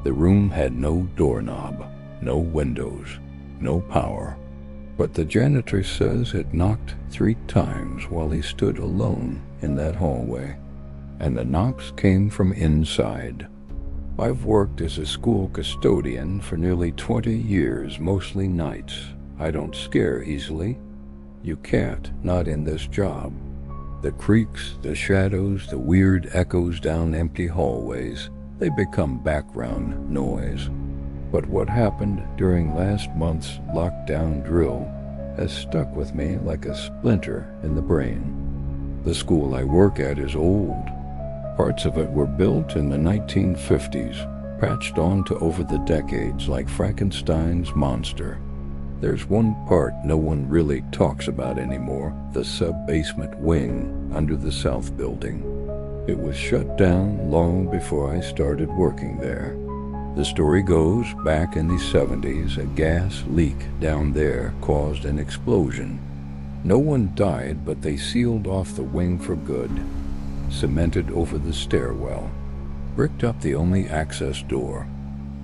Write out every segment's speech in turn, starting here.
The room had no doorknob, no windows, no power. But the janitor says it knocked 3 times while he stood alone in that hallway, and the knocks came from inside. I've worked as a school custodian for nearly 20 years, mostly nights. I don't scare easily. You can't, not in this job. The creaks, the shadows, the weird echoes down empty hallways, they become background noise. But what happened during last month's lockdown drill has stuck with me like a splinter in the brain. The school I work at is old. Parts of it were built in the 1950s, patched onto over the decades like Frankenstein's monster. There's one part no one really talks about anymore, the sub-basement wing under the south building. It was shut down long before I started working there. The story goes, back in the 70s, a gas leak down there caused an explosion. No one died, but they sealed off the wing for good, cemented over the stairwell, bricked up the only access door.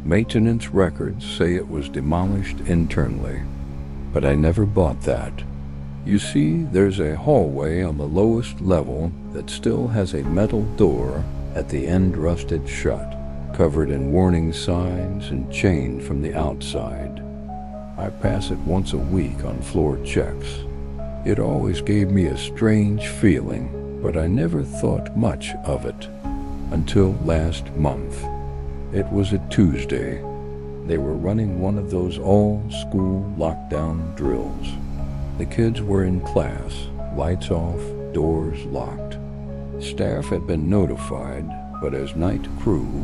Maintenance records say it was demolished internally, but I never bought that. You see, there's a hallway on the lowest level that still has a metal door at the end rusted shut, covered in warning signs and chained from the outside. I pass it once a week on floor checks. It always gave me a strange feeling, but I never thought much of it until last month. It was a Tuesday. They were running one of those all-school lockdown drills. The kids were in class, lights off, doors locked. Staff had been notified, but as night crew,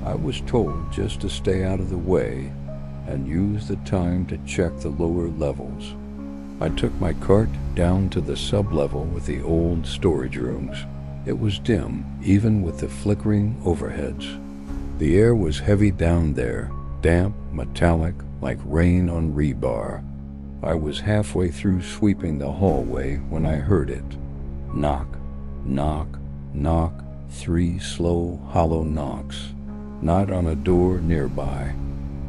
I was told just to stay out of the way and use the time to check the lower levels. I took my cart down to the sub-level with the old storage rooms. It was dim, even with the flickering overheads. The air was heavy down there, damp, metallic, like rain on rebar. I was halfway through sweeping the hallway when I heard it. Knock, knock, knock, 3 slow, hollow knocks. Not on a door nearby,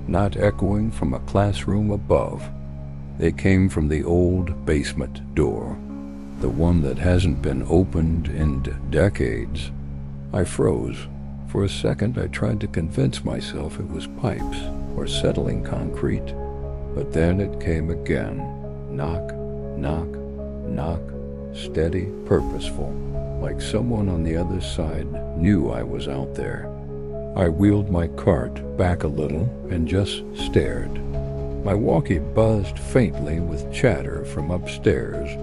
not echoing from a classroom above. They came from the old basement door, the one that hasn't been opened in decades. I froze. For a second I tried to convince myself it was pipes or settling concrete, but then it came again. Knock, knock, knock, steady, purposeful, like someone on the other side knew I was out there. I wheeled my cart back a little and just stared. My walkie buzzed faintly with chatter from upstairs.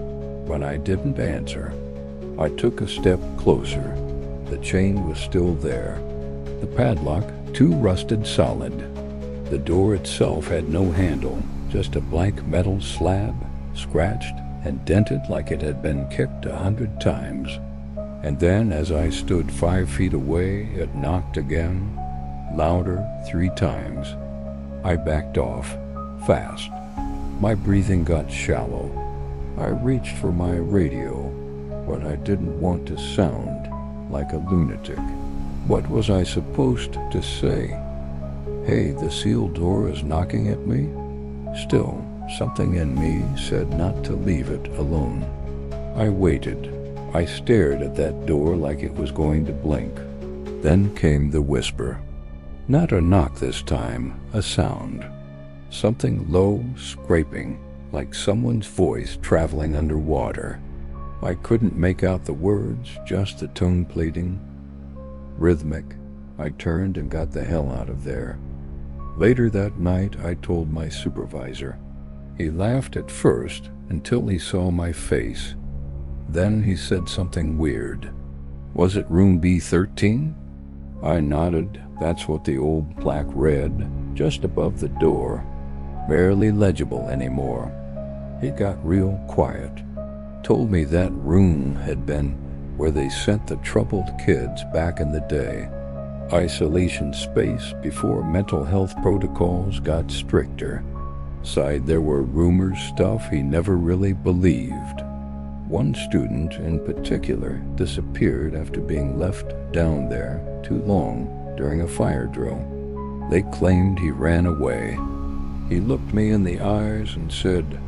When I didn't answer, I took a step closer. The chain was still there. The padlock, too rusted solid. The door itself had no handle, just a blank metal slab, scratched and dented like it had been kicked 100 times. And then, as I stood 5 feet away, it knocked again, louder 3 times. I backed off, fast. My breathing got shallow. I reached for my radio, but I didn't want to sound like a lunatic. What was I supposed to say? Hey, the sealed door is knocking at me? Still, something in me said not to leave it alone. I waited. I stared at that door like it was going to blink. Then came the whisper. Not a knock this time, a sound. Something low, scraping, like someone's voice traveling underwater. I couldn't make out the words, just the tone pleading. Rhythmic. I turned and got the hell out of there. Later that night, I told my supervisor. He laughed at first until he saw my face. Then he said something weird. Was it room B13? I nodded. That's what the old plaque read, just above the door. Barely legible anymore. He got real quiet. Told me that room had been where they sent the troubled kids back in the day. Isolation space before mental health protocols got stricter. Sighed there were rumors, stuff he never really believed. One student in particular disappeared after being left down there too long during a fire drill. They claimed he ran away. He looked me in the eyes and said,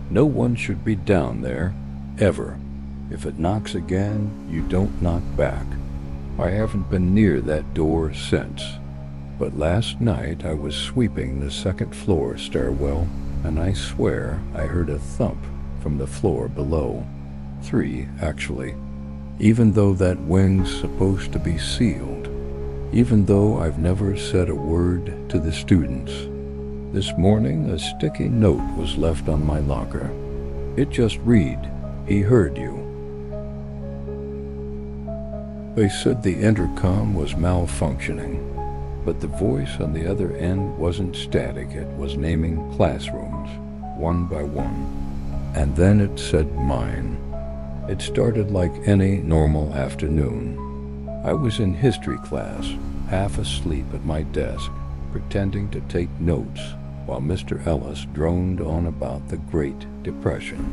"No one should be down there, ever. If it knocks again, you don't knock back." I haven't been near that door since. But last night I was sweeping the second floor stairwell, and I swear I heard a thump from the floor below. 3, actually. Even though that wing's supposed to be sealed. Even though I've never said a word to the students. This morning, a sticky note was left on my locker. It just read, "He heard you." They said the intercom was malfunctioning, but the voice on the other end wasn't static. It was naming classrooms, one by one. And then it said mine. It started like any normal afternoon. I was in history class, half asleep at my desk, pretending to take notes, while Mr. Ellis droned on about the Great Depression.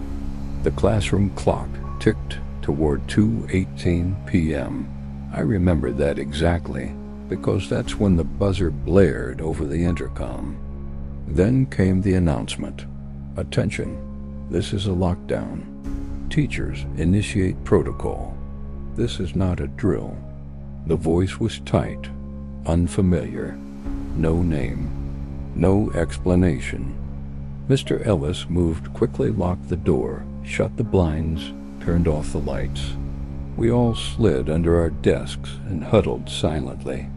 The classroom clock ticked toward 2:18 p.m. I remember that exactly, because that's when the buzzer blared over the intercom. Then came the announcement. "Attention, this is a lockdown. Teachers, initiate protocol. This is not a drill." The voice was tight, unfamiliar, no name, no explanation. Mr. Ellis moved quickly, locked the door, shut the blinds, turned off the lights. We all slid under our desks and huddled silently.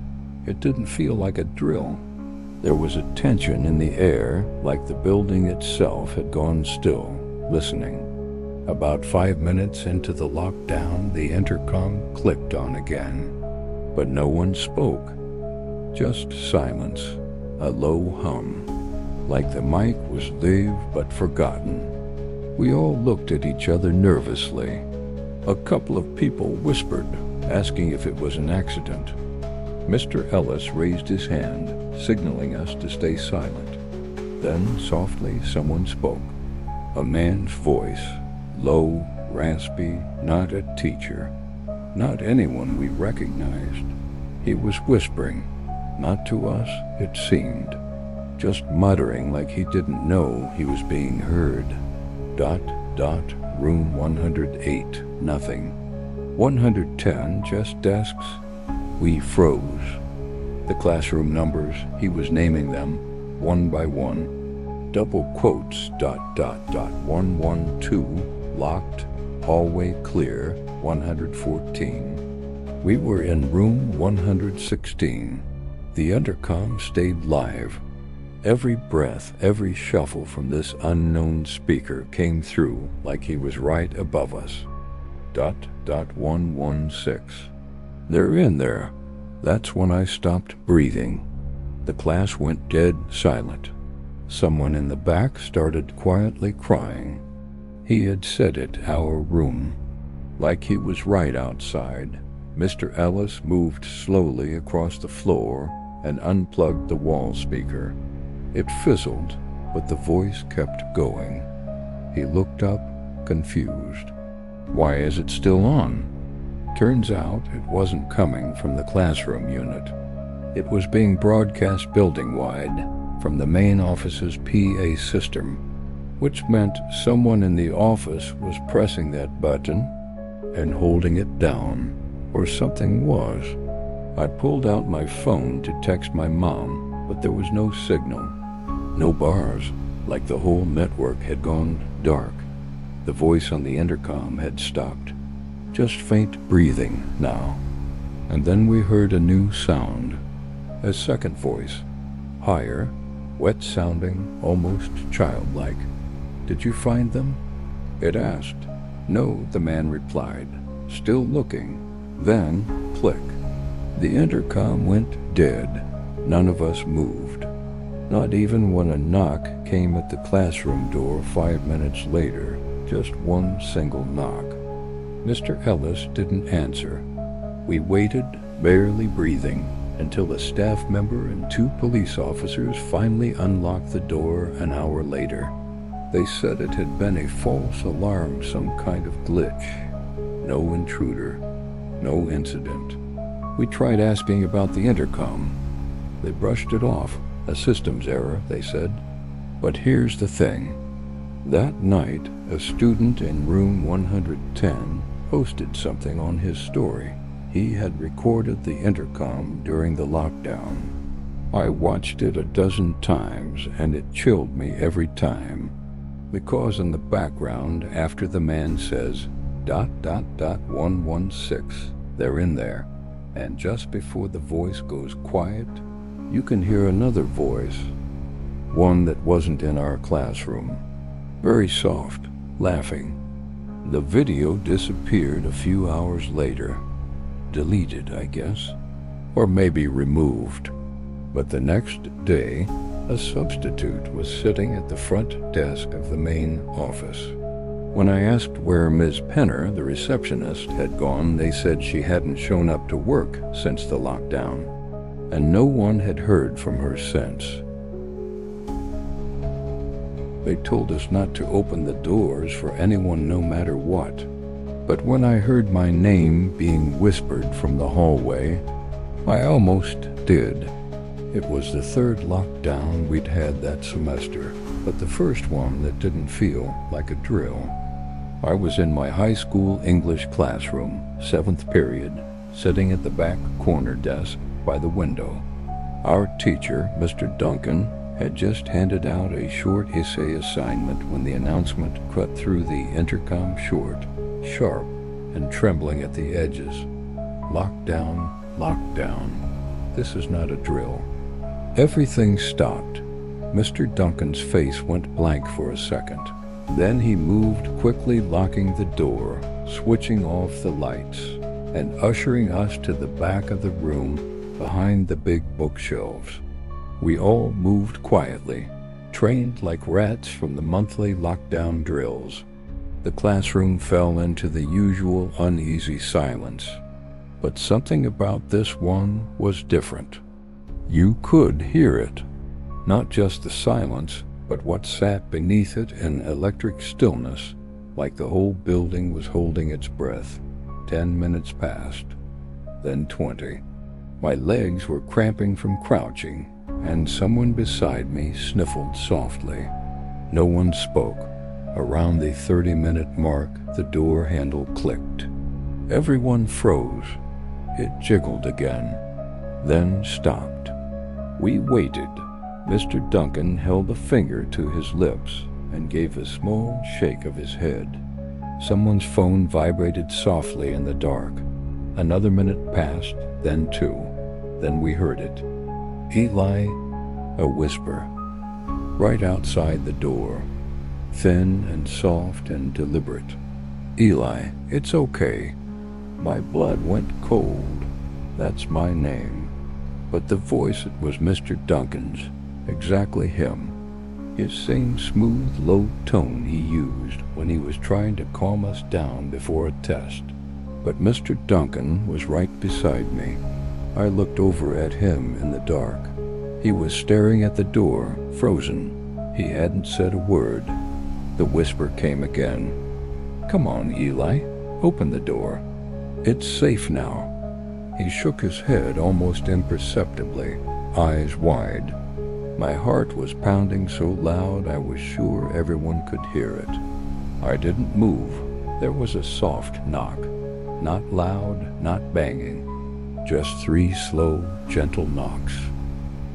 It didn't feel like a drill. There was a tension in the air, like the building itself had gone still, listening. About 5 minutes into the lockdown, the intercom clicked on again. But no one spoke. Just silence, a low hum, like the mic was live but forgotten. We all looked at each other nervously. A couple of people whispered, asking if it was an accident. Mr. Ellis raised his hand, signaling us to stay silent. Then, softly, someone spoke. A man's voice, low, raspy, not a teacher, not anyone we recognized. He was whispering, not to us, it seemed, just muttering like he didn't know he was being heard. Dot, dot, room 108, nothing. 110, just desks. We froze. The classroom numbers, he was naming them, one by one. Double quotes, dot, dot, dot, 112, locked, hallway clear, 114. We were in room 116. The intercom stayed live. Every breath, every shuffle from this unknown speaker came through like he was right above us. Dot, dot, 116. They're in there. That's when I stopped breathing. The class went dead silent. Someone in the back started quietly crying. He had said it, our room. Like he was right outside. Mr. Ellis moved slowly across the floor and unplugged the wall speaker. It fizzled, but the voice kept going. He looked up, confused. Why is it still on? Turns out it wasn't coming from the classroom unit. It was being broadcast building-wide from the main office's PA system, which meant someone in the office was pressing that button and holding it down, or something was. I pulled out my phone to text my mom, but there was no signal. No bars, like the whole network had gone dark. The voice on the intercom had stopped. Just faint breathing now. And then we heard a new sound. A second voice. Higher, wet-sounding, almost childlike. "Did you find them?" it asked. "No," the man replied, still looking. Then, click. The intercom went dead. None of us moved. Not even when a knock came at the classroom door 5 minutes later. Just one single knock. Mr. Ellis didn't answer. We waited, barely breathing, until a staff member and 2 police officers finally unlocked the door an hour later. They said it had been a false alarm, some kind of glitch. No intruder, no incident. We tried asking about the intercom. They brushed it off. A systems error, they said. But here's the thing. That night, a student in room 110 posted something on his story. He had recorded the intercom during the lockdown. I watched it a dozen times, and it chilled me every time. Because in the background, after the man says, ... 116, they're in there. And just before the voice goes quiet, you can hear another voice. One that wasn't in our classroom. Very soft, laughing. The video disappeared a few hours later. Deleted, I guess. Or maybe removed. But the next day, a substitute was sitting at the front desk of the main office. When I asked where Ms. Penner, the receptionist, had gone, they said she hadn't shown up to work since the lockdown, and no one had heard from her since. They told us not to open the doors for anyone no matter what. But when I heard my name being whispered from the hallway, I almost did. It was the third lockdown we'd had that semester, but the first one that didn't feel like a drill. I was in my high school English classroom, 7th period, sitting at the back corner desk by the window. Our teacher, Mr. Duncan, had just handed out a short essay assignment when the announcement cut through the intercom short, sharp, and trembling at the edges. Lockdown, lockdown. This is not a drill. Everything stopped. Mr. Duncan's face went blank for a second. Then he moved, quickly locking the door, switching off the lights, and ushering us to the back of the room behind the big bookshelves. We all moved quietly, trained like rats from the monthly lockdown drills. The classroom fell into the usual uneasy silence. But something about this one was different. You could hear it. Not just the silence, but what sat beneath it in electric stillness, like the whole building was holding its breath. 10 minutes passed, then 20. My legs were cramping from crouching, and someone beside me sniffled softly. No one spoke. Around the 30-minute mark, the door handle clicked. Everyone froze. It jiggled again, then stopped. We waited. Mr. Duncan held a finger to his lips and gave a small shake of his head. Someone's phone vibrated softly in the dark. Another minute passed, then 2. Then we heard it. Eli, a whisper, right outside the door, thin and soft and deliberate. Eli, it's okay. My blood went cold. That's my name. But the voice, it was Mr. Duncan's, exactly him. His same smooth, low tone he used when he was trying to calm us down before a test. But Mr. Duncan was right beside me. I looked over at him in the dark. He was staring at the door, frozen. He hadn't said a word. The whisper came again. Come on, Eli. Open the door. It's safe now. He shook his head almost imperceptibly, eyes wide. My heart was pounding so loud I was sure everyone could hear it. I didn't move. There was a soft knock. Not loud, not banging. Just 3 slow, gentle knocks.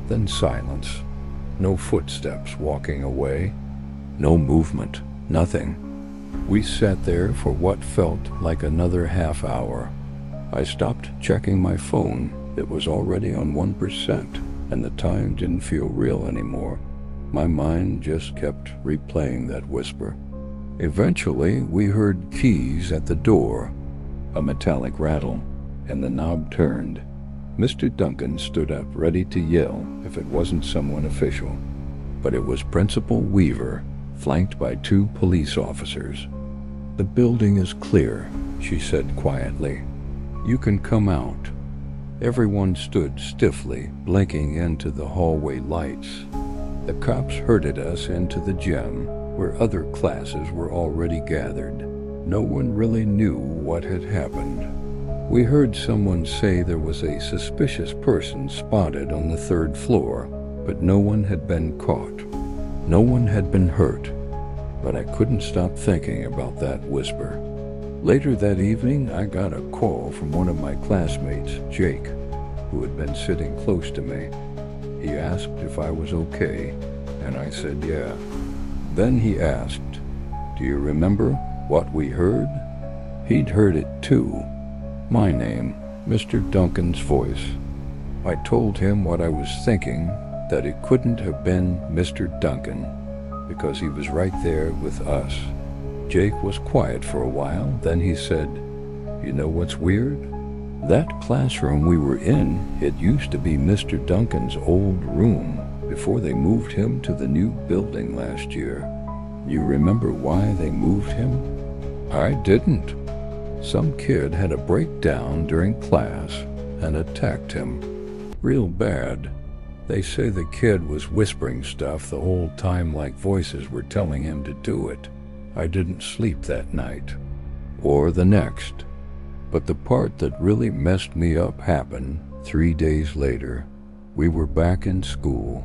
Then silence. No footsteps walking away. No movement. Nothing. We sat there for what felt like another half hour. I stopped checking my phone. It was already on 1%, and the time didn't feel real anymore. My mind just kept replaying that whisper. Eventually, we heard keys at the door, a metallic rattle, and the knob turned. Mr. Duncan stood up, ready to yell if it wasn't someone official. But it was Principal Weaver, flanked by 2 police officers. The building is clear, she said quietly. You can come out. Everyone stood stiffly, blinking into the hallway lights. The cops herded us into the gym, where other classes were already gathered. No one really knew what had happened. We heard someone say there was a suspicious person spotted on the 3rd floor, but no one had been caught. No one had been hurt, but I couldn't stop thinking about that whisper. Later that evening, I got a call from one of my classmates, Jake, who had been sitting close to me. He asked if I was okay, and I said yeah. Then he asked, "Do you remember what we heard?" He'd heard it too. My name, Mr. Duncan's voice. I told him what I was thinking, that it couldn't have been Mr. Duncan, because he was right there with us. Jake was quiet for a while, then he said, "You know what's weird? That classroom we were in, it used to be Mr. Duncan's old room before they moved him to the new building last year. You remember why they moved him?" I didn't. Some kid had a breakdown during class and attacked him. Real bad. They say the kid was whispering stuff the whole time like voices were telling him to do it. I didn't sleep that night, or the next. But the part that really messed me up happened 3 days later. We were back in school.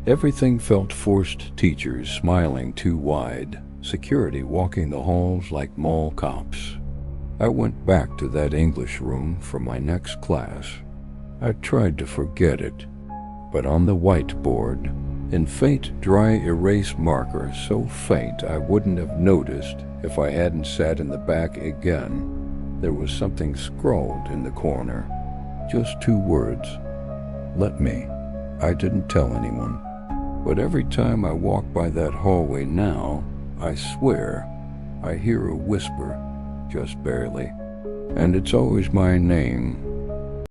Everything felt forced, teachers smiling too wide, security walking the halls like mall cops. I went back to that English room for my next class. I tried to forget it, but on the whiteboard, in faint dry erase marker so faint I wouldn't have noticed if I hadn't sat in the back again, there was something scrawled in the corner. Just 2 words. Let me. I didn't tell anyone. But every time I walk by that hallway now, I swear, I hear a whisper, just barely. And it's always my name,